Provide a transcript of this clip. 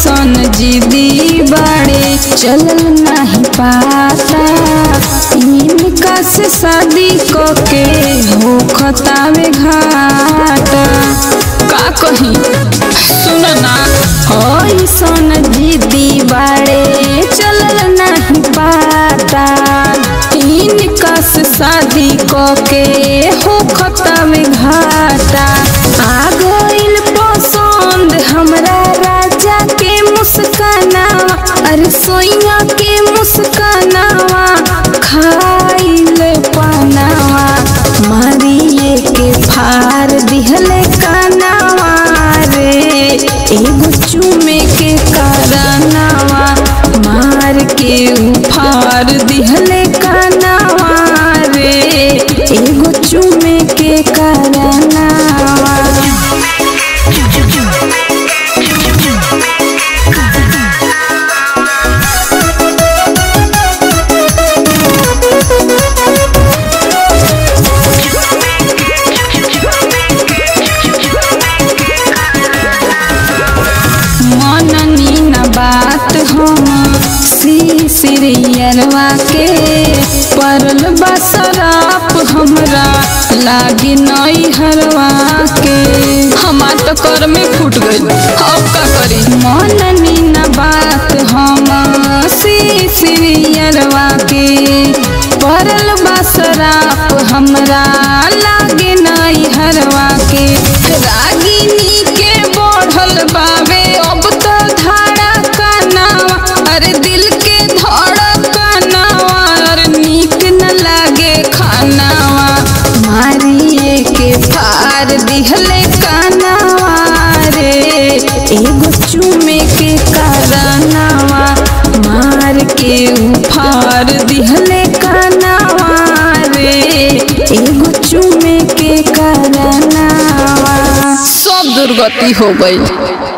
सन जिदी बड़े चलल नहीं पाता। इनका से शादी के हो खतावे घाटा। का कही सुन ना सन जिदी बड़े चलल नहीं पाता। इनका से शादी के हो खतावे घाटा। आ गइल पसंद हमरा राजा के मुस्कानावा। अरे सोइया के मुस्कानावा खाइल पानावा। मारिए के फार दिहले कानावा रे एगो चूमे के कारनावा। मार के उफार दिहले कानावा रे एगो चूमे के कारनावा। मननी न बात हम सिरियरवा के परल बसराप हमरा लागी नई हरवा के। हमार तो कर में फूट गई अब का करी। मननी न बात हम सिरियरवा के परल बसराप हमरा लागी नई हरवा के। रागिनी के बढ़ल बावे अब तो धाड़ा कानावा। अरे दिल के धड़कनावा अरे नीक न लागे खानावा। मारिए के फार दिहले कानावा रे एगो चूमे के कारनावा। मार के उफार दिहले कानावा रे एगो चूमे के कारनावा। सब दुर्गति हो गई।